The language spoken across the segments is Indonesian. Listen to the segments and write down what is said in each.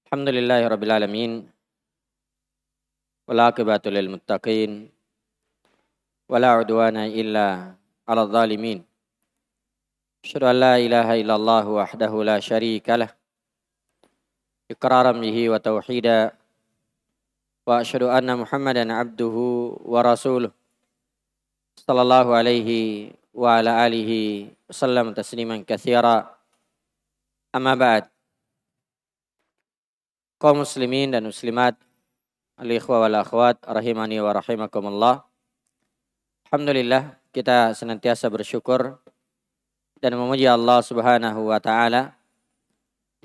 Alhamdulillahirabbil alamin wal aqibatu lil muttaqin wala udwana illa 'alal zalimin. Asyhadu an la ilaha illallah wahdahu la syarikalah iqraran bihi wa tauhida wa asyhadu anna Muhammadan abduhu wa rasuluh sallallahu alaihi wa ala alihi wasallam tasliman katsira. Amma ba'd. Kaum muslimin dan muslimat, al-ikhwa wal akhwat rahimani wa rahimakumullah. Alhamdulillah, kita senantiasa bersyukur dan memuji Allah Subhanahu wa taala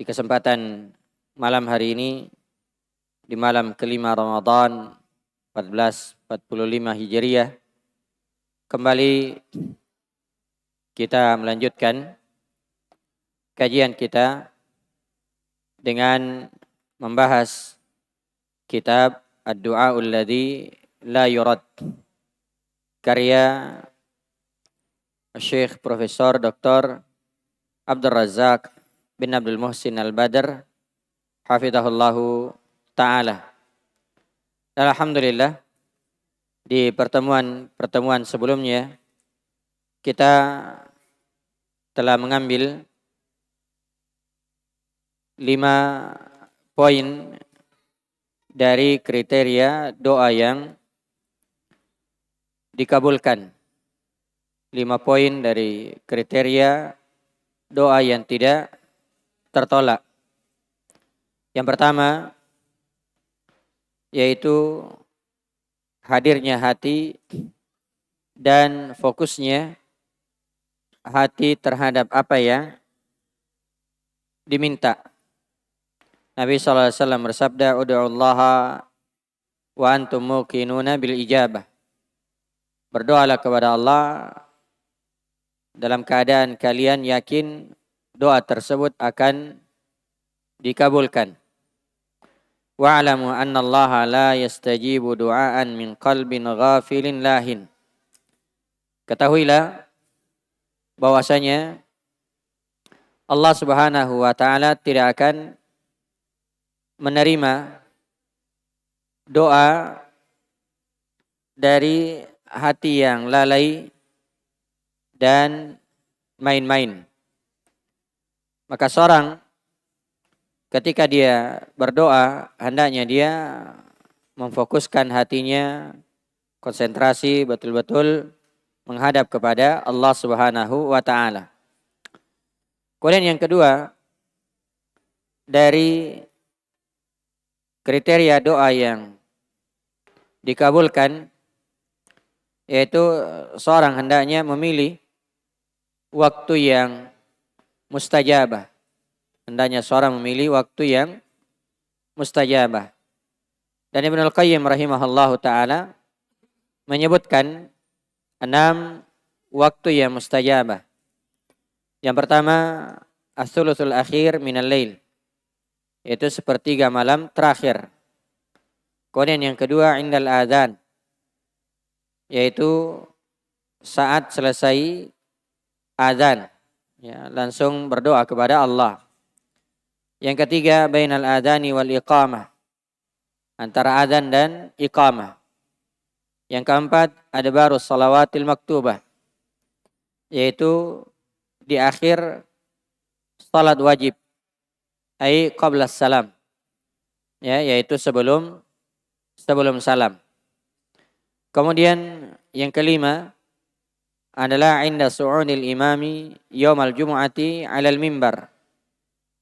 di kesempatan malam hari ini, di malam kelima Ramadan 1445 Hijriah. Kembali kita melanjutkan kajian kita dengan membahas kitab Ad-Du'aul Ladzi La Yurad, karya Syekh Profesor Dr. Abdul Razak bin Abdul Muhsin Al-Badr hafizahullahu ta'ala. Dan alhamdulillah di pertemuan sebelumnya kita telah mengambil 5 poin dari kriteria doa yang dikabulkan. 5 poin dari kriteria doa yang tidak tertolak. Yang pertama yaitu hadirnya hati dan fokusnya hati terhadap apa yang diminta. Nabi SAW bersabda, "Ud'ullaha wa antum muqinuna bil ijabah." Berdoalah kepada Allah dalam keadaan kalian yakin doa tersebut akan dikabulkan. Wa'lamu anna Allah la yastajibu du'aan min qalbin ghafilin lahin. Ketahuilah bahwasanya Allah Subhanahu wa taala tidak akan menerima doa dari hati yang lalai dan main-main. Maka seorang ketika dia berdoa, hendaknya dia memfokuskan hatinya, konsentrasi betul-betul menghadap kepada Allah Subhanahu wa taala. Kemudian yang kedua, dari kriteria doa yang dikabulkan yaitu seorang hendaknya memilih waktu yang mustajabah. Hendaknya seorang memilih waktu yang mustajabah. Dan Ibnu Al-Qayyim rahimahullahu taala menyebutkan 6 waktu yang mustajabah. Yang pertama, as-sulusul akhir minal lail, yaitu sepertiga malam terakhir. Kemudian yang kedua, indal adzan, yaitu saat selesai adzan, ya, langsung berdoa kepada Allah. Yang ketiga, bainal adzani wal iqamah, antara adzan dan iqamah. Yang keempat, adbarus salawatil maktubah, yaitu di akhir salat wajib, ai qabla salam, ya, yaitu sebelum salam. Kemudian yang kelima adalah inda su'unil imami yaumal jumu'ati 'alal mimbar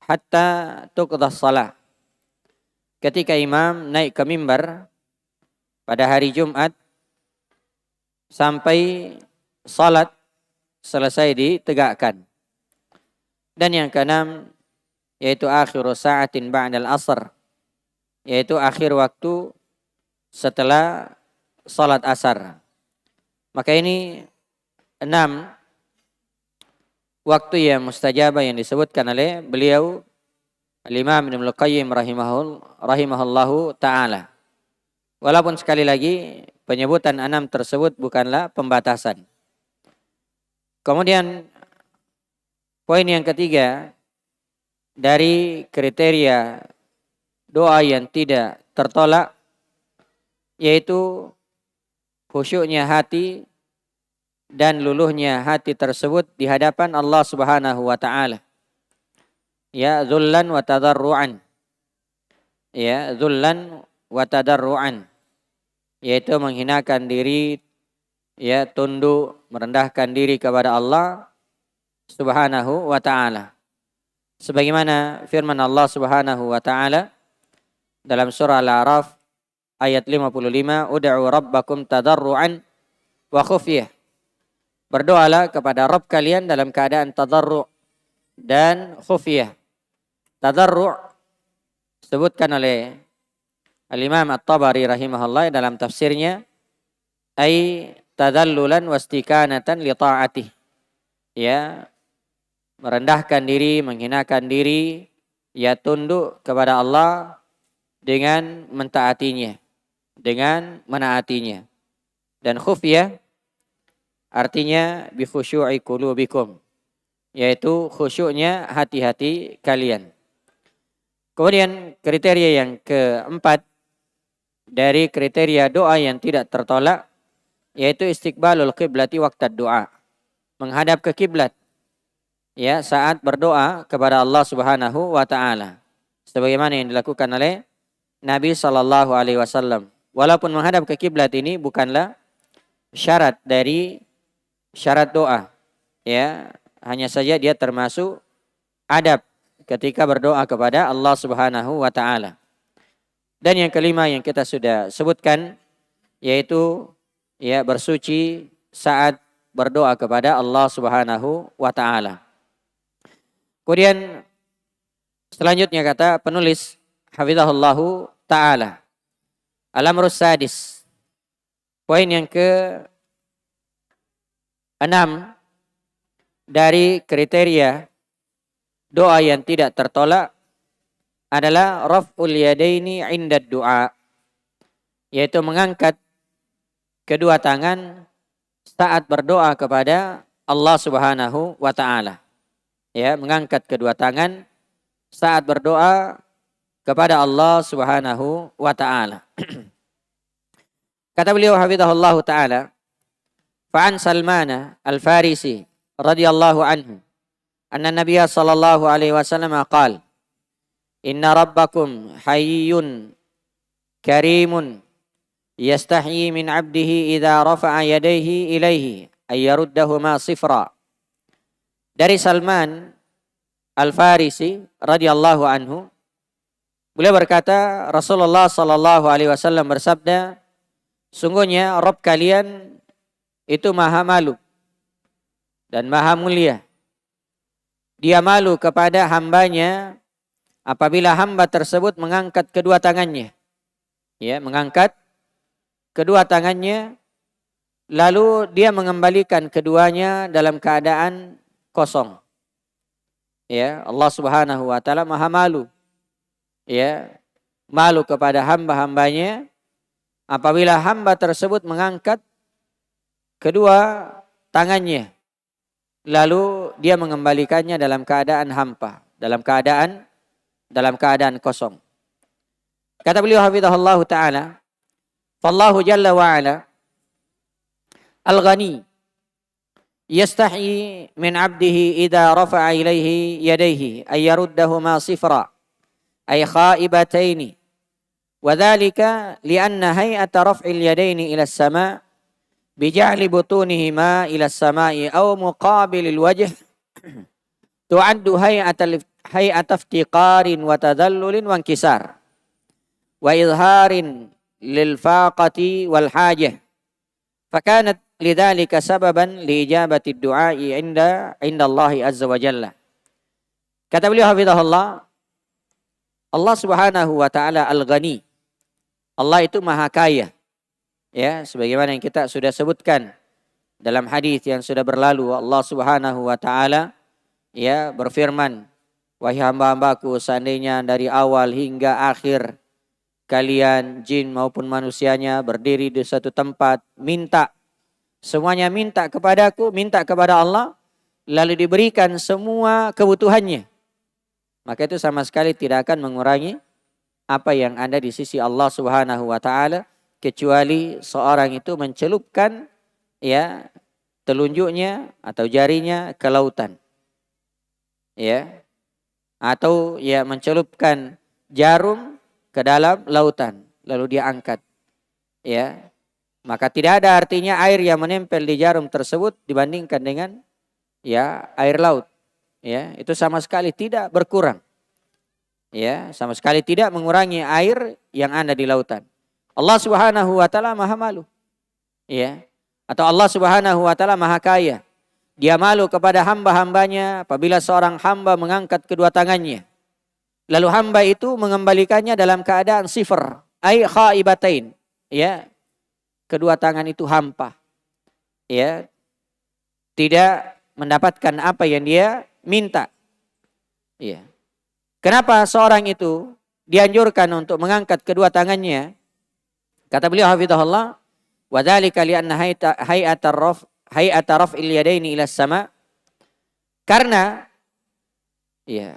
hatta tuqdha shalah. Ketika imam naik ke mimbar pada hari Jumat sampai salat selesai ditegakkan. Dan yang keenam yaitu akhiru sa'atin ba'dal asr, yaitu akhir waktu setelah salat asar. Maka ini 6 waktu yang mustajabah yang disebutkan oleh beliau Al-Imam Ibnu Al-Qayyim rahimahullahu ta'ala. Walaupun sekali lagi penyebutan 6 tersebut bukanlah pembatasan. Kemudian poin yang ketiga dari kriteria doa yang tidak tertolak, yaitu khusyuknya hati dan luluhnya hati tersebut di hadapan Allah Subhanahu wa taala. Ya, dzullan wa tadarruan. Ya, dzullan wa tadarruan, yaitu menghinakan diri, ya, tunduk, merendahkan diri kepada Allah Subhanahu wa taala. Sebagaimana firman Allah Subhanahu wa taala dalam surah Al-A'raf ayat 55, "Ud'u rabbakum tadarruan wa khufyah." Berdoalah kepada Rabb kalian dalam keadaan tadarru' dan khufyah. Tadarru' disebutkan oleh Al-Imam At-Tabari rahimahullah dalam tafsirnya, ai tadallulan wastikanatan li ta'atih. Ya, merendahkan diri, menghinakan diri, ya tunduk kepada Allah dengan mentaatinya, dengan menaatinya. Dan khufyah artinya bi khusyu'i qulubikum, yaitu khusyuknya hati-hati kalian. Kemudian kriteria yang keempat dari kriteria doa yang tidak tertolak, yaitu istiqbalul qiblati waqtad doa, menghadap ke kiblat, ya, saat berdoa kepada Allah Subhanahu wa taala, sebagaimana yang dilakukan oleh Nabi sallallahu alaihi wasallam. Walaupun menghadap ke kiblat ini bukanlah syarat dari syarat doa, ya, hanya saja dia termasuk adab ketika berdoa kepada Allah Subhanahu wa taala. Dan yang kelima yang kita sudah sebutkan, yaitu, ya, bersuci saat berdoa kepada Allah Subhanahu wa taala. Kemudian selanjutnya kata penulis hafizahullahu taala, al-amrus sadis, poin yang ke-6 dari kriteria doa yang tidak tertolak adalah raf'ul yadaini 'inda du'a, yaitu mengangkat kedua tangan saat berdoa kepada Allah Subhanahu wa taala. Ya, mengangkat kedua tangan saat berdoa kepada Allah Subhanahu wa taala. Kata beliau hafizahullah taala, fa'an Salman al-Farisi radhiyallahu anhu anna Nabiya sallallahu alaihi wasallam qala, inna rabbakum hayyun karimun yastahyi min 'abdihi idza rafa'a yadayhi ilaihi ay yaruddahuma sifra. Dari Salman Al-Farisi radhiyallahu anhu, beliau berkata, Rasulullah sallallahu alaihi wasallam bersabda, sungguhnya Rabb kalian itu maha malu dan maha mulia. Dia malu kepada hambanya apabila hamba tersebut mengangkat kedua tangannya. Ya, mengangkat kedua tangannya, lalu dia mengembalikan keduanya dalam keadaan kosong. Ya, Allah Subhanahu wa taala maha malu. Ya, malu kepada hamba-hambanya apabila hamba tersebut mengangkat kedua tangannya, lalu dia mengembalikannya dalam keadaan hampa, dalam keadaan kosong. Kata beliau hafizahullah taala, fallahu jalla wa ala al-ghani yastahi min 'abdihi idza rafa'a ilaihi yadayhi ay yaruddahuma sifra ay khaibataini, wa dzalika li'anna hay'ata raf'il yadaini ila as-sama' bija'li butunihima ila as-sama'i aw muqabilil wajh tu'addu hay'ata iftiqarin wa tadallulin wa inkisar wa izharin lil faqati wal hajah, fakanat lidzalika sababan liijabati du'ai inda Allah azza wa jalla. Kata beliau hafizahullah, Allah Subhanahu wa taala al-ghani. Allah itu maha kaya. Ya, sebagaimana yang kita sudah sebutkan dalam hadis yang sudah berlalu, Allah Subhanahu wa taala, ya, berfirman, wahai hamba-hambaku, seandainya dari awal hingga akhir kalian jin maupun manusianya berdiri di satu tempat, semuanya minta kepadaku, minta kepada Allah, lalu diberikan semua kebutuhannya, maka itu sama sekali tidak akan mengurangi apa yang ada di sisi Allah Subhanahu wa taala, kecuali seorang itu mencelupkan ya telunjuknya atau jarinya ke lautan. Ya. Atau ya mencelupkan jarum ke dalam lautan lalu dia angkat. Ya. Maka tidak ada artinya air yang menempel di jarum tersebut dibandingkan dengan ya air laut. Ya, itu sama sekali tidak berkurang. Ya, sama sekali tidak mengurangi air yang ada di lautan. Allah Subhanahu wa taala Maha malu. Ya. Atau Allah Subhanahu wa taala Maha kaya. Dia malu kepada hamba-hambanya apabila seorang hamba mengangkat kedua tangannya. Lalu hamba itu mengembalikannya dalam keadaan sifar, ai khaibatain. Ya. Kedua tangan itu hampa. Ya. Tidak mendapatkan apa yang dia minta. Ya. Kenapa seorang itu dianjurkan untuk mengangkat kedua tangannya? Kata beliau hafizahullah, wa dzalika li anna hay'ata raf'il yadaini ila sama. Karena ya,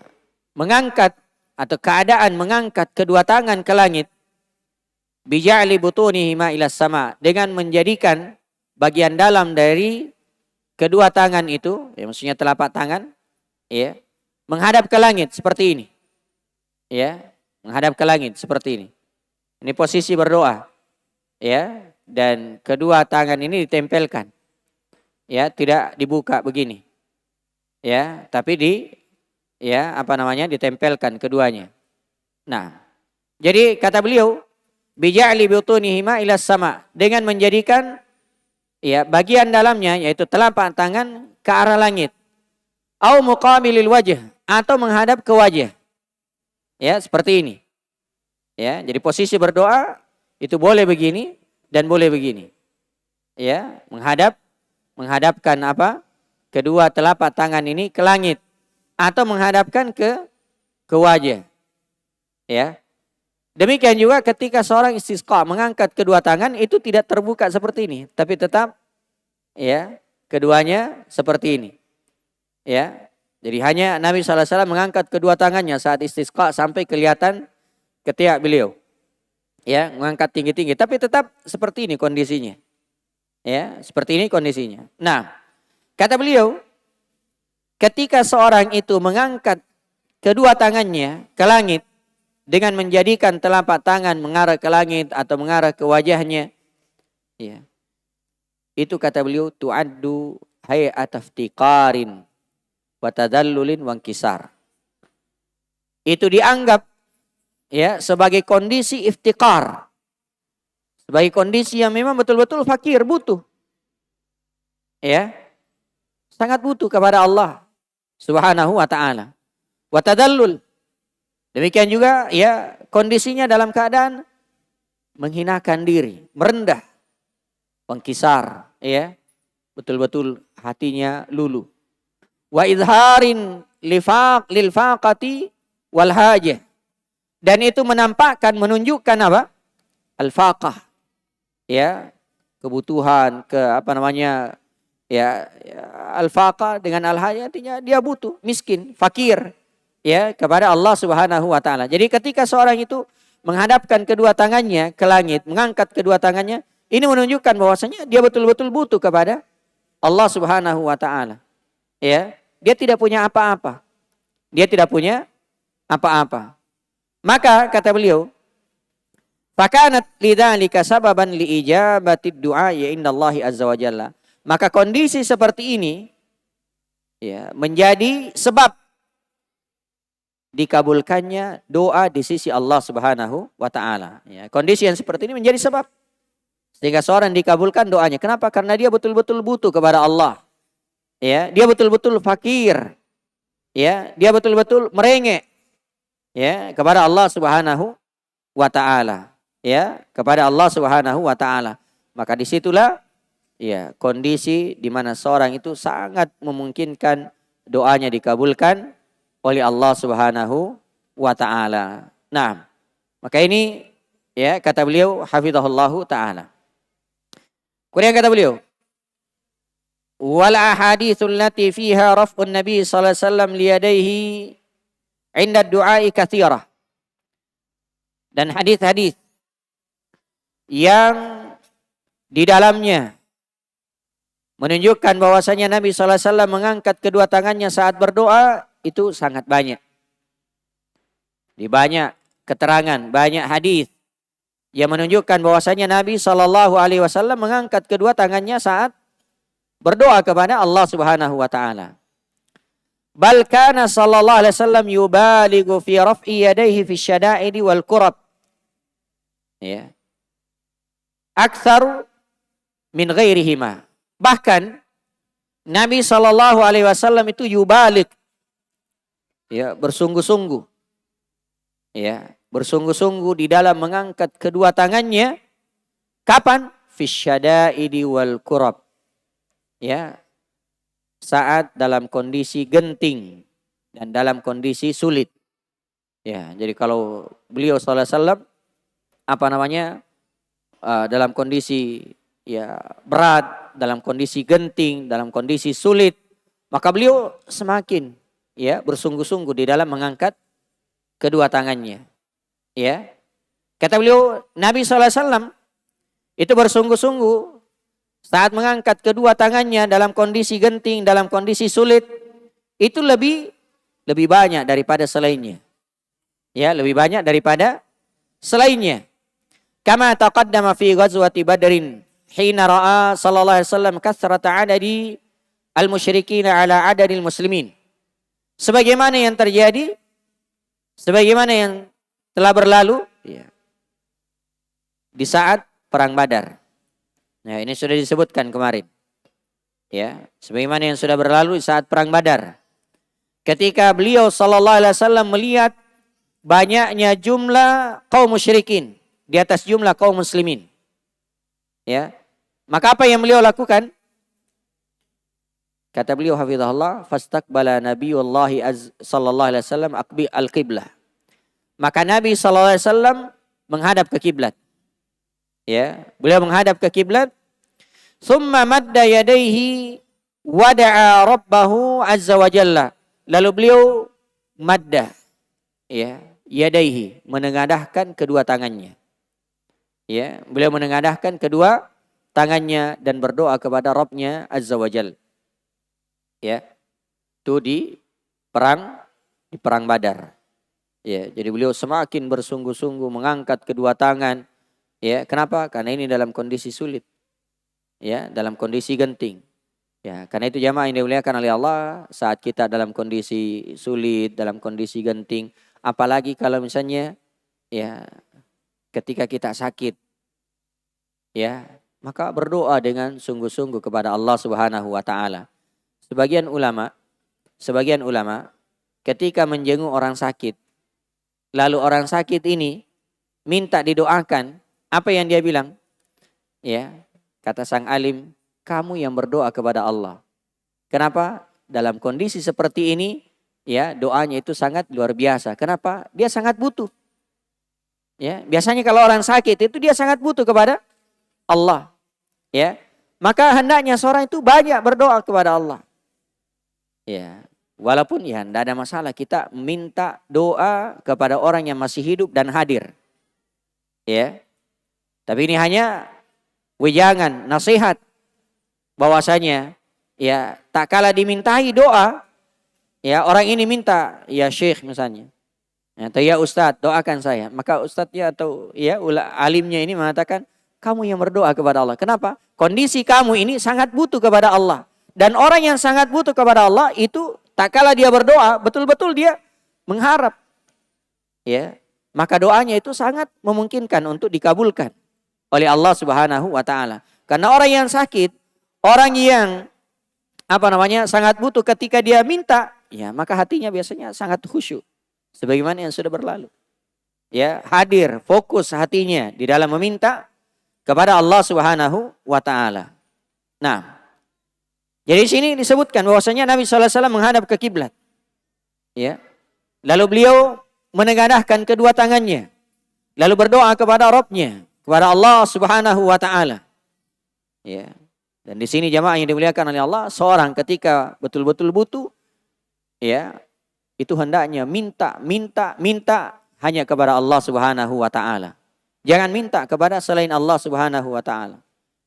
mengangkat atau keadaan mengangkat kedua tangan ke langit bija'li butunihima ila sama, dengan menjadikan bagian dalam dari kedua tangan itu, ya maksudnya telapak tangan, ya, menghadap ke langit seperti ini. Ya, menghadap ke langit seperti ini. Ini posisi berdoa. Ya, dan kedua tangan ini ditempelkan. Ya, tidak dibuka begini. Ya, tapi ditempelkan keduanya. Nah, jadi kata beliau, bija'li butunihima ila sama, dengan menjadikan ya bagian dalamnya yaitu telapak tangan ke arah langit. Au muqabilil wajh, atau menghadap ke wajah. Ya, seperti ini. Ya, jadi posisi berdoa itu boleh begini dan boleh begini. Ya, menghadapkan apa? Kedua telapak tangan ini ke langit atau menghadapkan ke wajah. Ya. Demikian juga ketika seorang istisqa mengangkat kedua tangan itu tidak terbuka seperti ini, tapi tetap ya, keduanya seperti ini. Ya. Jadi hanya Nabi SAW mengangkat kedua tangannya saat istisqa sampai kelihatan ketiak beliau. Ya, mengangkat tinggi-tinggi. Tapi tetap seperti ini kondisinya. Ya, seperti ini kondisinya. Nah, kata beliau, ketika seorang itu mengangkat kedua tangannya ke langit dengan menjadikan telapak tangan mengarah ke langit atau mengarah ke wajahnya. Ya, itu kata beliau, tu'addu hay'at iftiqarin wa tadallulin wa inkisar. Itu dianggap ya sebagai kondisi iftiqar. Sebagai kondisi yang memang betul-betul fakir, butuh. Ya. Sangat butuh kepada Allah Subhanahu wa taala. Wa tadallul. Demikian juga ya kondisinya dalam keadaan menghinakan diri, merendah. Wangkisar, ya. Betul-betul hatinya luluh. Wa izharin lil faqati wal hajah. Dan itu menampakkan, menunjukkan apa? Al-faqah. Ya, kebutuhan, al-faqah dengan al-hajah artinya dia butuh, miskin, fakir ya kepada Allah Subhanahu wa taala. Jadi ketika seorang itu menghadapkan kedua tangannya ke langit, mengangkat kedua tangannya, ini menunjukkan bahwasanya dia betul-betul butuh kepada Allah Subhanahu wa taala. Ya. Dia tidak punya apa-apa. Dia tidak punya apa-apa. Maka kata beliau, fakanat lidzalika sababan liijabatid du'a ya indallahi azza wa jalla. Maka kondisi seperti ini ya menjadi sebab dikabulkannya doa di sisi Allah Subhanahu wa taala. Ya, kondisi yang seperti ini menjadi sebab sehingga seorang dikabulkan doanya. Kenapa? Karena dia betul-betul butuh kepada Allah. Ya, dia betul-betul fakir. Ya, dia betul-betul merengek ya kepada Allah Subhanahu wa taala. Ya, kepada Allah Subhanahu wa taala. Maka disitulah ya kondisi di mana seorang itu sangat memungkinkan doanya dikabulkan oleh Allah Subhanahu wa taala. Nah, maka ini ya kata beliau hafizahullahu taala. Kemudian kata beliau, wal ahaditsul lati fiha raf'un nabi sallallahu alaihi wasallam liyadaihi 'inda du'ai katsirah. dan hadis-hadis yang di dalamnya menunjukkan bahwasanya Nabi SAW mengangkat kedua tangannya saat berdoa itu sangat banyak. Di banyak keterangan, banyak hadis yang menunjukkan bahwasanya Nabi SAW mengangkat kedua tangannya saat berdoa kepada Allah Subhanahu wa taala. Bal kana sallallahu alaihi wasallam yubaligu fi raf'i yadayhi fi syada'idi wal kurab. Ya. Aktsar min ghairihima. Bahkan Nabi sallallahu alaihi wasallam itu yubalik, ya, bersungguh-sungguh. Ya, bersungguh-sungguh di dalam mengangkat kedua tangannya. Kapan? Fi syada'idi wal kurab. Ya, saat dalam kondisi genting dan dalam kondisi sulit. Ya, jadi kalau beliau sallallahu alaihi wasallam dalam kondisi ya berat, dalam kondisi genting, dalam kondisi sulit, maka beliau semakin ya bersungguh-sungguh di dalam mengangkat kedua tangannya. Ya. Kata beliau, Nabi sallallahu alaihi wasallam itu bersungguh-sungguh saat mengangkat kedua tangannya dalam kondisi genting, dalam kondisi sulit, itu lebih banyak daripada selainnya. Ya, lebih banyak daripada selainnya. Kama taqaddama fi ghazwati Badrin, hina ra'a sallallahu alaihi wasallam kathrata adadi al-musyrikin ala adadil muslimin. Sebagaimana yang terjadi, sebagaimana yang telah berlalu, ya, di saat perang Badar. Nah, ini sudah disebutkan kemarin. Ya, sebagaimana yang sudah berlalu saat perang Badar. Ketika beliau sallallahu alaihi wasallam melihat banyaknya jumlah kaum musyrikin di atas jumlah kaum muslimin. Ya. Maka apa yang beliau lakukan? Kata beliau hafizahullah, fastaqbala nabiyullahi sallallahu alaihi wasallam al-qiblah. Maka Nabi sallallahu alaihi wasallam menghadap ke kiblat. Ya, beliau menghadap ke kiblat. Tsumma madda yadayhi wada'a rabbahu azza wa jalla. Lalu beliau madda, ya, yadayhi, menengadahkan kedua tangannya. Ya, beliau menengadahkan kedua tangannya dan berdoa kepada Rabbnya azza wa jalla. Ya. Itu di perang Badar. Ya, jadi beliau semakin bersungguh-sungguh mengangkat kedua tangan. Ya, kenapa? Karena ini dalam kondisi sulit. Ya, dalam kondisi genting. Ya, karena itu jamaah yang dimuliakan oleh Allah, saat kita dalam kondisi sulit, dalam kondisi genting, apalagi kalau misalnya ya ketika kita sakit. Ya, maka berdoa dengan sungguh-sungguh kepada Allah Subhanahu wa taala. Sebagian ulama ketika menjenguk orang sakit, lalu orang sakit ini minta didoakan, apa yang dia bilang? Ya, kata sang alim, kamu yang berdoa kepada Allah. Kenapa? Dalam kondisi seperti ini, ya, doanya itu sangat luar biasa. Kenapa? Dia sangat butuh. Ya, biasanya kalau orang sakit itu dia sangat butuh kepada Allah. Ya, maka hendaknya seorang itu banyak berdoa kepada Allah. Ya, walaupun ya tidak ada masalah kita minta doa kepada orang yang masih hidup dan hadir. Ya. Tapi ini hanya wejangan, nasihat bahwasanya ya tak kala dimintai doa, ya orang ini minta, ya syekh misalnya, atau ya ustadz doakan saya, maka ustadznya atau ya alimnya ini mengatakan kamu yang berdoa kepada Allah. Kenapa? Kondisi kamu ini sangat butuh kepada Allah, dan orang yang sangat butuh kepada Allah itu tak kala dia berdoa betul-betul dia mengharap, ya maka doanya itu sangat memungkinkan untuk dikabulkan oleh Allah Subhanahu wa taala. Karena orang yang sakit, orang yang sangat butuh, ketika dia minta, ya maka hatinya biasanya sangat khusyuk. Sebagaimana yang sudah berlalu. Ya, hadir, fokus hatinya di dalam meminta kepada Allah Subhanahu wa taala. Nah, jadi di sini disebutkan bahwasanya Nabi sallallahu alaihi wasallam menghadap ke kiblat. Ya. Lalu beliau menengadahkan kedua tangannya. Lalu berdoa kepada Rabbnya, kepada Allah Subhanahu wa taala. Ya. Dan di sini jamaah yang dimuliakan oleh Allah, seorang ketika betul-betul butuh, ya, itu hendaknya minta hanya kepada Allah Subhanahu wa taala. Jangan minta kepada selain Allah Subhanahu wa taala.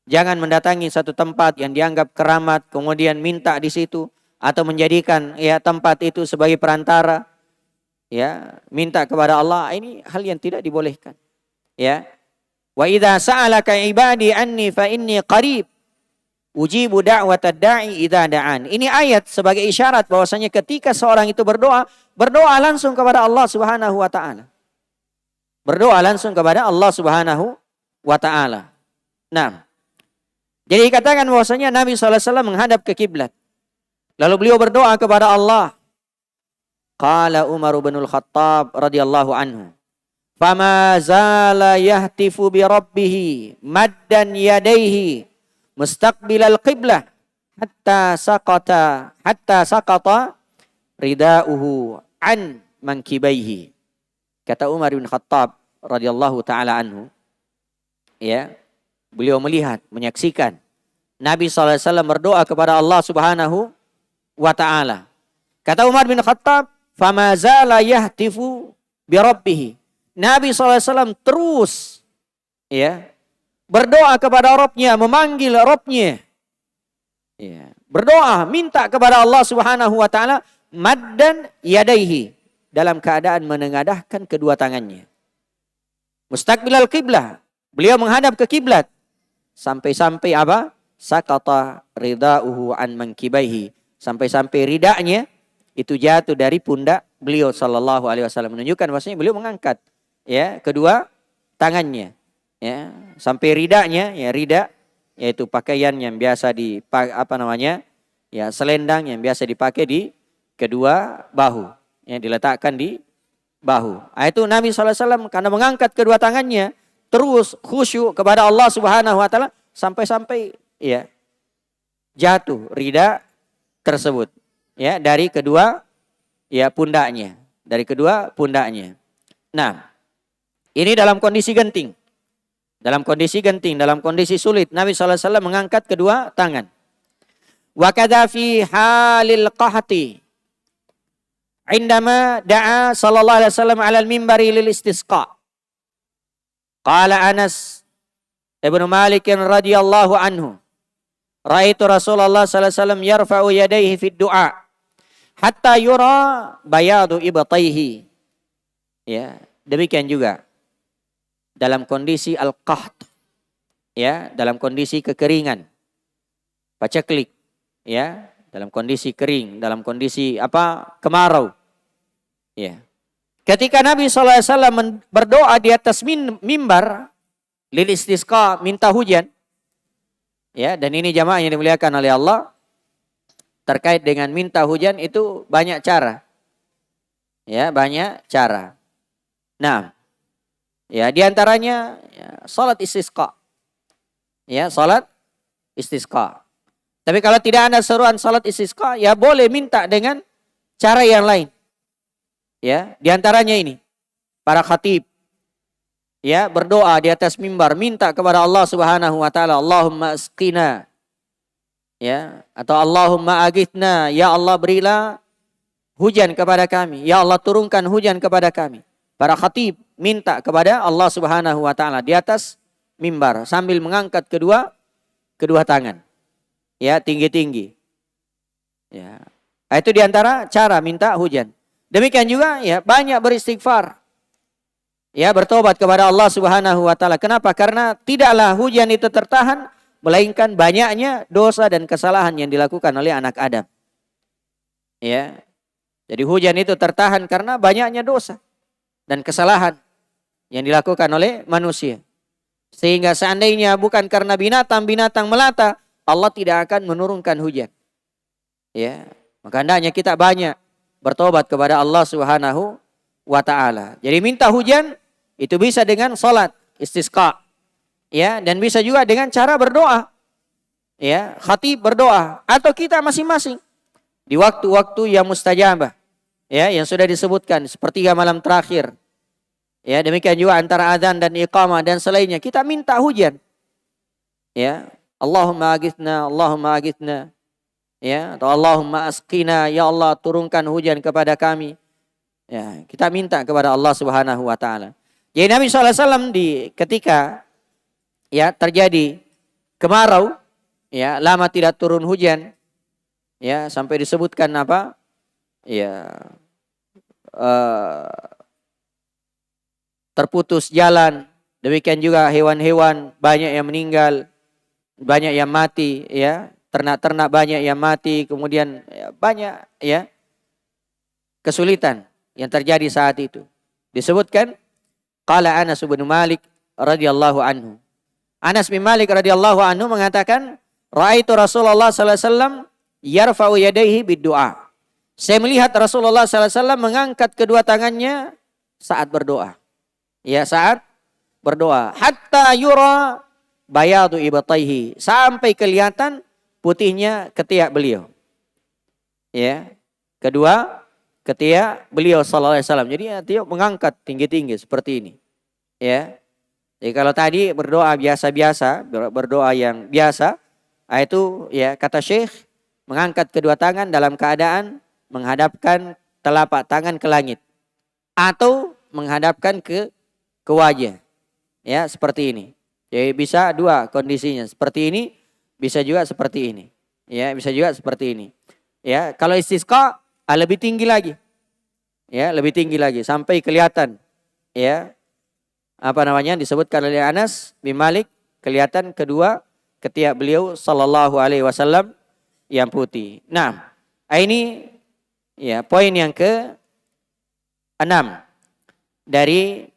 Jangan mendatangi satu tempat yang dianggap keramat kemudian minta di situ atau menjadikan ya tempat itu sebagai perantara. Ya, minta kepada Allah, ini hal yang tidak dibolehkan. Ya. Wa idza sa'alaka ibadi anni fa inni qarib ujibu da'watad da'i idza da'an. Ini ayat sebagai isyarat bahwasanya ketika seorang itu berdoa, berdoa langsung kepada Allah Subhanahu wa taala. Berdoa langsung kepada Allah Subhanahu wa taala. Nah, jadi dikatakan bahwasanya Nabi SAW menghadap ke kiblat. Lalu beliau berdoa kepada Allah. Qala Umar bin Al-Khattab radhiyallahu anhu. Fama zala yahtifu bi rabbih maddan yadayhi mustaqbilal qiblah hatta saqata ridauhu an mankibaihi. Kata Umar bin Khattab radhiyallahu taala anhu, ya, beliau melihat, menyaksikan Nabi SAW berdoa kepada Allah Subhanahu wa ta'ala. Kata Umar bin Khattab, fama zala yahtifu bi rabbih. Nabi SAW terus ya berdoa kepada Rabbnya, memanggil Rabbnya. Ya, berdoa, minta kepada Allah Subhanahu wa ta'ala maddan yadaihi, dalam keadaan menengadahkan kedua tangannya. Mustaqbilal qiblah, beliau menghadap ke kiblat. Sampai-sampai apa? Sakata ridauhu an mankibaihi. Sampai-sampai ridanya itu jatuh dari pundak beliau sallallahu alaihi wasallam, menunjukkan bahwasanya beliau mengangkat ya kedua tangannya ya sampai ridanya, ya rida yaitu pakaian yang biasa selendang yang biasa dipakai di kedua bahu, yang diletakkan di bahu. Itu Nabi SAW karena mengangkat kedua tangannya terus khusyuk kepada Allah Subhanahu wa taala sampai-sampai ya jatuh rida tersebut ya dari kedua pundaknya, Nah, ini dalam kondisi genting. Dalam kondisi sulit Nabi SAW mengangkat kedua tangan. Wa kadza fi halil qahti indama da'a sallallahu alaihi wasallam 'ala al-mimbari lil istisqa. Qala Anas ibn Malik radhiyallahu anhu, ra'aitu Rasulullah sallallahu alaihi wasallam yarfa'u yadayhi fi du'a hatta yura bayadu ibtaihi. Ya, demikian juga dalam kondisi al-qahd, ya, dalam kondisi kekeringan, paceklik, ya, dalam kondisi kering, dalam kondisi kemarau, ya. Ketika Nabi SAW berdoa di atas mimbar lil istisqa, minta hujan, ya, dan ini jamaah yang dimuliakan oleh Allah, terkait dengan minta hujan itu banyak cara, ya, banyak cara. Nah, ya, diantaranya salat istisqa. Ya, salat istisqa. Tapi kalau tidak ada seruan salat istisqa, ya boleh minta dengan cara yang lain. Ya, diantaranya ini, para khatib, ya, berdoa di atas mimbar, minta kepada Allah Subhanahu wa taala, Allahumma asqina, ya, atau Allahumma aghithna, ya Allah berilah hujan kepada kami, ya Allah turunkan hujan kepada kami. Para khatib minta kepada Allah Subhanahu wa taala di atas mimbar sambil mengangkat kedua tangan. Ya, tinggi-tinggi. Ya. Itu diantara cara minta hujan. Demikian juga ya banyak beristighfar. Ya, bertobat kepada Allah Subhanahu wa taala. Kenapa? Karena tidaklah hujan itu tertahan melainkan banyaknya dosa dan kesalahan yang dilakukan oleh anak Adam. Ya. Jadi hujan itu tertahan karena banyaknya dosa dan kesalahan yang dilakukan oleh manusia. Sehingga seandainya bukan karena binatang melata, Allah tidak akan menurunkan hujan. Ya, maka hendaknya kita banyak bertobat kepada Allah Subhanahu wa taala. Jadi minta hujan itu bisa dengan salat istisqa. Ya, dan bisa juga dengan cara berdoa. Ya, khatib berdoa atau kita masing-masing di waktu-waktu yang mustajabah. Ya, yang sudah disebutkan sepertiga malam terakhir. Ya, demikian juga antara azan dan iqamah dan selainnya kita minta hujan. Ya, Allahumma aghithna. Ya, atau Allahumma asqina, ya Allah turunkan hujan kepada kami. Ya, kita minta kepada Allah Subhanahu wa taala. Jadi Nabi SAW ketika ya terjadi kemarau, ya lama tidak turun hujan, ya sampai disebutkan apa? Ya terputus jalan, demikian juga hewan-hewan banyak yang meninggal, banyak yang mati, ya ternak-ternak banyak yang mati, kemudian ya, banyak ya kesulitan yang terjadi saat itu. Disebutkan qala Anas bin Malik radhiyallahu anhu. Anas bin Malik radhiyallahu anhu mengatakan, "Ra'aitu Rasulullah sallallahu alaihi wasallam yarfa'u yadayhi bid-du'a." Saya melihat Rasulullah sallallahu alaihi wasallam mengangkat kedua tangannya saat berdoa. Ya, saat berdoa. Hatta yura bayadu ibtaihi, sampai kelihatan putihnya ketiak beliau. Ya. Kedua ketiak beliau sallallahu alaihi wasallam. Jadi dia mengangkat tinggi-tinggi seperti ini. Ya. Jadi kalau tadi berdoa biasa-biasa, berdoa yang biasa, itu ya kata Syekh mengangkat kedua tangan dalam keadaan menghadapkan telapak tangan ke langit atau menghadapkan ke wajah. Ya, seperti ini. Jadi bisa dua kondisinya, seperti ini, bisa juga seperti ini. Ya, bisa juga seperti ini. Ya, kalau istisqa lebih tinggi lagi. Ya, lebih tinggi lagi sampai kelihatan. Ya. Apa namanya? Disebutkan oleh Anas bin Malik, kelihatan kedua ketiak beliau sallallahu alaihi wasallam yang putih. Nah, ini ya poin yang ke-6 dari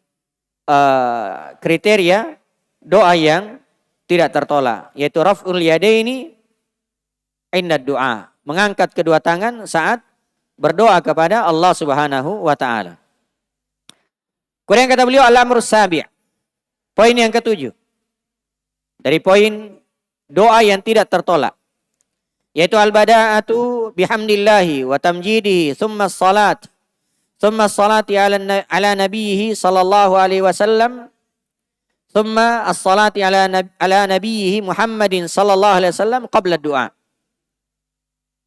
kriteria doa yang tidak tertolak, yaitu raf'ul yadaini inda du'a, mengangkat kedua tangan saat berdoa kepada Allah Subhanahu wa taala. Kemudian kata beliau al-amrus sabi', poin yang ke-7 dari poin doa yang tidak tertolak, yaitu al-bada'atu bihamdillahi wa tamjidihi thumma as-salati ala nabiyhi sallallahu alaihi wasallam thumma as-salati ala nabiyhi Muhammadin sallallahu alaihi wasallam qabla du'a.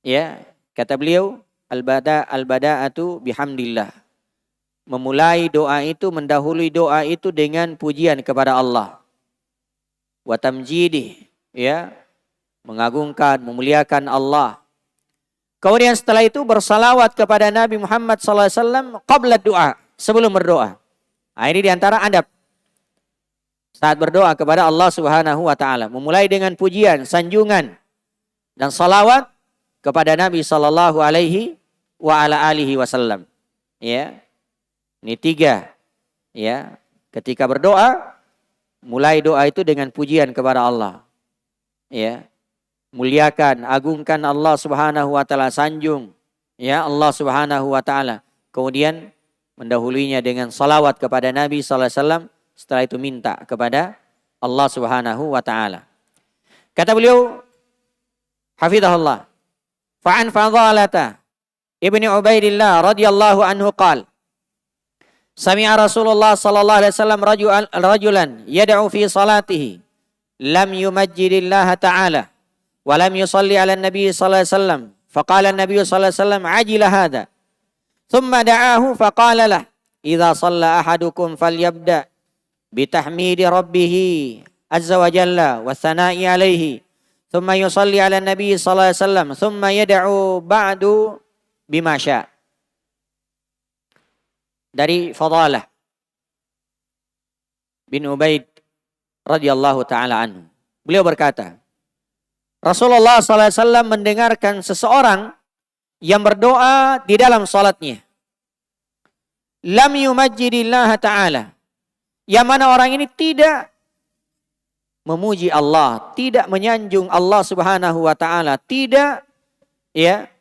Ya, kata beliau al-bada'atu bihamdillah, memulai doa itu, mendahului doa itu dengan pujian kepada Allah. Wa tamjidih, ya, mengagungkan, memuliakan Allah. Kemudian setelah itu bersalawat kepada Nabi Muhammad sallallahu alaihi wasallam qabla doa, sebelum berdoa. Nah, ini diantara adab saat berdoa kepada Allah Subhanahu wa taala, memulai dengan pujian, sanjungan dan salawat kepada Nabi sallallahu alaihi wa ala alihi wasallam. Ya. Ini 3. Ya, ketika berdoa, mulai doa itu dengan pujian kepada Allah. Ya. Muliakan, agungkan Allah Subhanahu wa taala, sanjung ya Allah Subhanahu wa taala. Kemudian mendahulunya dengan salawat kepada Nabi sallallahu alaihi wasallam, setelah itu minta kepada Allah Subhanahu wa taala. Kata beliau hafizahullah, fa'an Fadhalata ibni Ubaidillah radhiyallahu anhu qala, sami'a Rasulullah sallallahu alaihi wasallam rajulan yad'u fi salatihi lam yumajjidillah ta'ala wa lam yusalli 'ala an-nabi sallallahu alaihi wasallam, faqala an-nabi sallallahu alaihi wasallam ajila hadha thumma da'ahu faqala lah idza shalla ahadukum falyabda bitahmidi rabbih azza wa jalla wa thana'i alaihi thumma yusalli 'ala an-nabi sallallahu alaihi wasallam thumma yad'u ba'du bima syaa. Dari Fadalah bin Ubaid radhiyallahu taala anhu. Beliau berkata, Rasulullah sallallahu alaihi wasallam mendengarkan seseorang yang berdoa di dalam salatnya. Lam yumajjidillah ta'ala. Yang mana orang ini tidak memuji Allah, tidak menyanjung Allah Subhanahu wa taala, tidak ya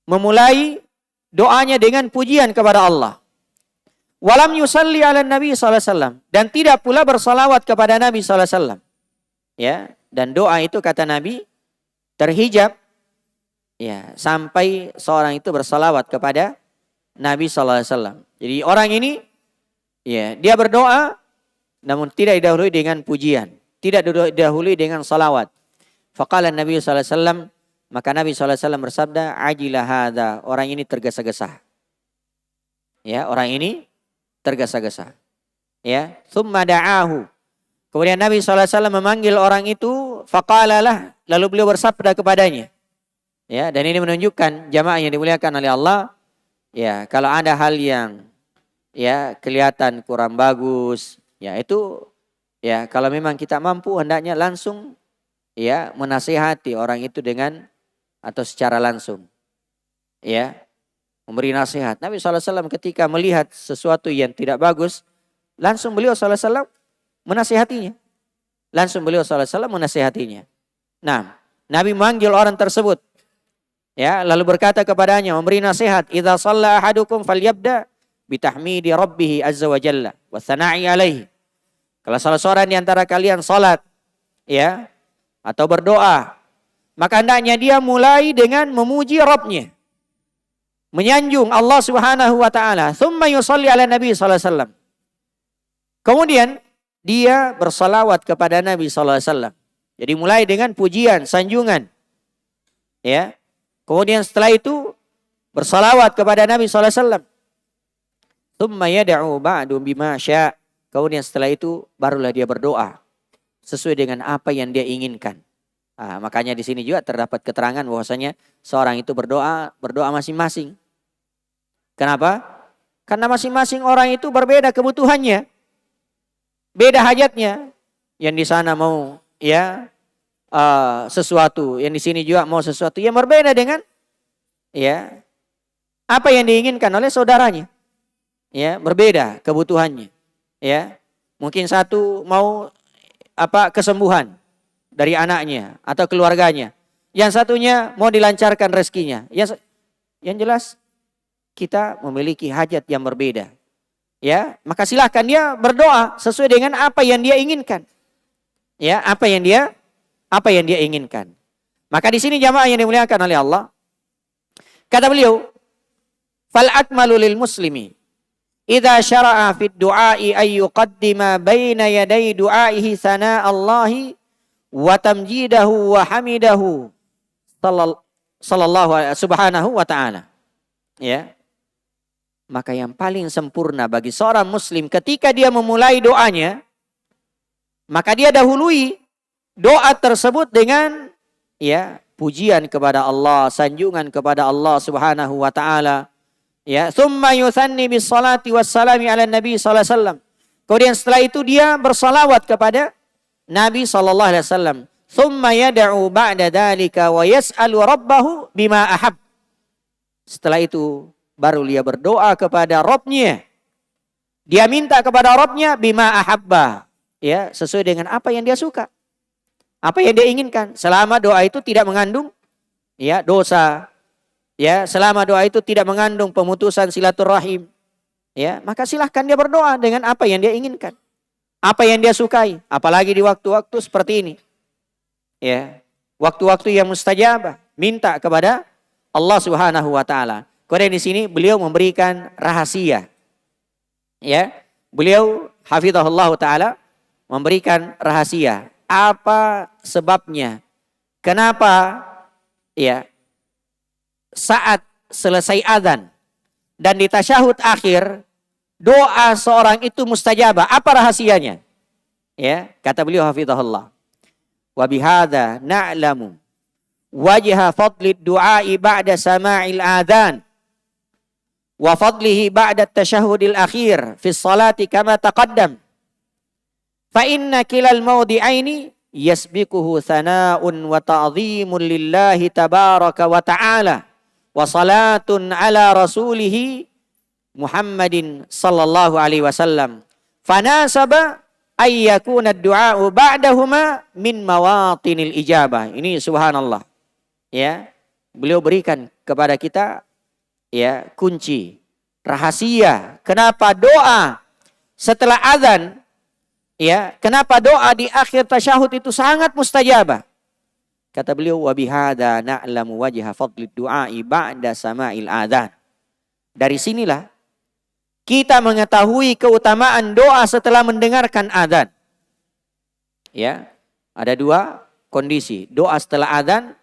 memulai doanya dengan pujian kepada Allah. Walam yusalli ala Nabi sallallahu alaihi wasallam, dan tidak pula bersalawat kepada Nabi sallallahu alaihi wasallam. Ya, dan doa itu kata Nabi terhijab ya sampai seorang itu bersalawat kepada Nabi sallallahu alaihi wasallam. Jadi orang ini ya dia berdoa namun tidak didahului dengan pujian, tidak didahului dengan salawat. Faqala Nabi sallallahu alaihi wasallam, maka Nabi SAW bersabda, ajilah hadha, orang ini tergesa-gesa. Ya, orang ini tergesa-gesa. Ya, tsumma da'ahu. Kemudian Nabi SAW memanggil orang itu, faqalalah, lalu beliau bersabda kepadanya. Ya, dan ini menunjukkan jamaah yang dimuliakan oleh Allah, ya, kalau ada hal yang ya kelihatan kurang bagus, ya itu ya kalau memang kita mampu hendaknya langsung ya menasihati orang itu dengan atau secara langsung. Ya, memberi nasihat. Nabi SAW ketika melihat sesuatu yang tidak bagus, langsung beliau SAW menasihatinya. Langsung beliau SAW menasihatinya. Nah, Nabi memanggil orang tersebut. Ya, lalu berkata kepadanya, memberi nasihat, "Idza shalla ahadukum falyabda bitahmidi rabbih azza wa jalla wa tsana'i alaihi." Kalau salah seorang di antara kalian salat, ya, atau berdoa, maka hendaknya dia mulai dengan memuji Rabb-nya. Menyanjung Allah Subhanahu wa taala, tsumma yusalli ala Nabi sallallahu alaihi wasallam. Kemudian dia bersalawat kepada Nabi sallallahu alaihi wasallam. Jadi mulai dengan pujian, sanjungan. Ya. Kemudian setelah itu bersalawat kepada Nabi sallallahu alaihi wasallam. Tsumma yad'u ba'du bima syaa. Kemudian setelah itu barulah dia berdoa sesuai dengan apa yang dia inginkan. Nah, makanya di sini juga terdapat keterangan bahwasanya seorang itu berdoa masing-masing. Kenapa? Karena masing-masing orang itu berbeda kebutuhannya. Beda hajatnya. Yang di sana mau ya sesuatu, yang di sini juga mau sesuatu yang berbeda dengan ya apa yang diinginkan oleh saudaranya. Ya, berbeda kebutuhannya. Ya. Mungkin satu mau kesembuhan dari anaknya atau keluarganya. Yang satunya mau dilancarkan rezekinya. Yang jelas kita memiliki hajat yang berbeda. Ya, maka silahkan dia berdoa sesuai dengan apa yang dia inginkan. Ya, apa yang dia inginkan. Maka di sini jamaah yang dimuliakan oleh Allah, kata beliau, fal akmalu lil muslimi idza syara'a fid du'a'i ay yuqaddima baina yaday du'aihi sana'allahi wa tamjidahu wa hamidahu sallallahu subhanahu wa ta'ala. Ya. Maka yang paling sempurna bagi seorang muslim ketika dia memulai doanya, maka dia dahului doa tersebut dengan ya pujian kepada Allah, sanjungan kepada Allah Subhanahu wa taala. Ya, tsumma yusanni bis salati wassalami ala Nabi sallallahu alaihi wasallam. Kemudian setelah itu dia bersalawat kepada Nabi sallallahu alaihi wasallam. Tsumma yad'u ba'da dzalika wa yas'alu rabbahu bima ahab. Setelah itu baru dia berdoa kepada Rabb-nya. Dia minta kepada Rabb-nya bima ahabba. Ya, sesuai dengan apa yang dia suka. Apa yang dia inginkan. Selama doa itu tidak mengandung ya dosa. Ya, selama doa itu tidak mengandung pemutusan silaturahim. Ya, maka silahkan dia berdoa dengan apa yang dia inginkan. Apa yang dia sukai. Apalagi di waktu-waktu seperti ini. Ya, waktu-waktu yang mustajabah. Minta kepada Allah Subhanahu wa taala. Kemudian di sini beliau memberikan rahasia. Ya, beliau hafizahullah taala memberikan rahasia. Apa sebabnya? Kenapa ya saat selesai azan dan di tasyahud akhir doa seorang itu mustajabah? Apa rahasianya? Ya, kata beliau hafizahullah. Wa bihadza na'lamu wajha fadli du'ai ba'da sama'il adzan wa fadlihi ba'da at-tasyahhudil akhir fi sholati kama taqaddam. Fa inna kilal mawdi'aini yasbiquhu thana'un wa ta'dhimun lillahi tabaraka wa ta'ala wa salatun ala rasulihi Muhammadin sallallahu alaihi wasallam. Fanasaba ay yakuna ad-du'a'u ba'dahuma min mawatinil ijabah. Ini subhanallah. Ya, beliau berikan kepada kita ya kunci rahasia kenapa doa setelah azan, ya, kenapa doa di akhir tasyahud itu sangat mustajabah. Kata beliau, wa bihadza na'lamu wajha fadlid du'ai ba'da sama'il adzan. Dari sinilah kita mengetahui keutamaan doa setelah mendengarkan azan. Ya, ada dua kondisi, doa setelah azan,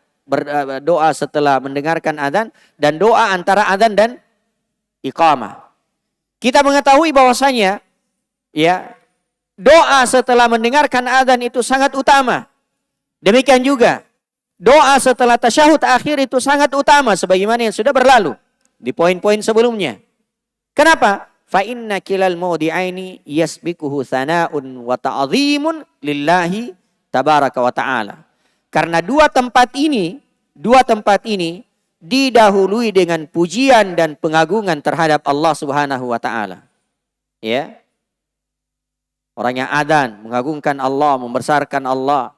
doa setelah mendengarkan azan, dan doa antara azan dan iqamah. Kita mengetahui bahwasanya ya, doa setelah mendengarkan adzan itu sangat utama. Demikian juga doa setelah tasyahud akhir itu sangat utama sebagaimana yang sudah berlalu di poin-poin sebelumnya. Kenapa? Fa inna kilal mawdi'aini yasbiquhu thana'un wa ta'dhimun lillahi tabaraka wa ta'ala. Karena dua tempat ini didahului dengan pujian dan pengagungan terhadap Allah Subhanahu wa taala. Ya. Orang yang adzan mengagungkan Allah, membesarkan Allah.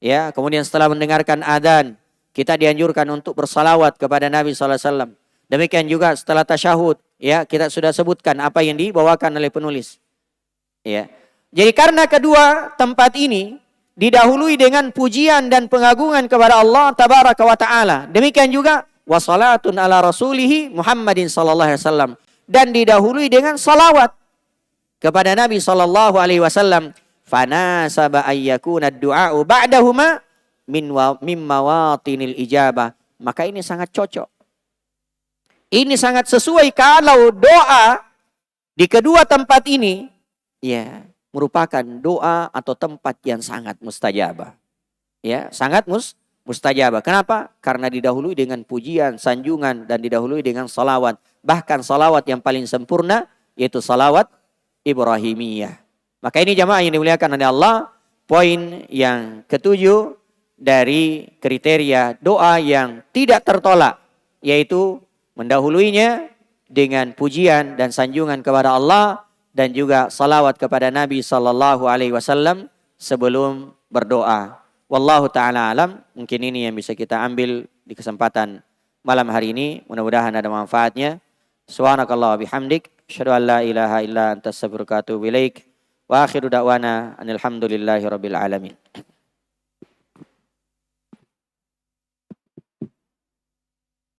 Ya, kemudian setelah mendengarkan adzan, kita dianjurkan untuk bersalawat kepada Nabi sallallahu alaihi wasallam. Demikian juga setelah tasyahud, ya, kita sudah sebutkan apa yang dibawakan oleh penulis. Ya. Jadi karena kedua tempat ini didahului dengan pujian dan pengagungan kepada Allah tabaraka wa taala. Demikian juga wassalatun ala rasulih Muhammadin sallallahu alaihi wasallam, dan didahului dengan salawat kepada Nabi sallallahu alaihi wasallam. Fanasaba ayyakuna ad-du'a'u ba'dahuma min mawatinil ijabah. Maka ini sangat cocok. Ini sangat sesuai kalau doa di kedua tempat ini ya merupakan doa atau tempat yang sangat mustajabah. Ya, sangat mustajabah. Kenapa? Karena didahului dengan pujian, sanjungan, dan didahului dengan salawat. Bahkan salawat yang paling sempurna yaitu salawat Ibrahimiyah. Maka ini jamaah yang dimuliakan oleh Allah, poin yang ketujuh dari kriteria doa yang tidak tertolak, yaitu mendahuluinya dengan pujian dan sanjungan kepada Allah dan juga salawat kepada Nabi sallallahu alaihi wasallam sebelum berdoa. Wallahu taala alam. Mungkin ini yang bisa kita ambil di kesempatan malam hari ini. Mudah-mudahan ada manfaatnya. Subhanakallah wa bihamdik, asyhadu an la ilaha illa anta astaghfiruka wa atubu ilaik. Wa akhiru da'wana anil hamdulillahi rabbil alamin.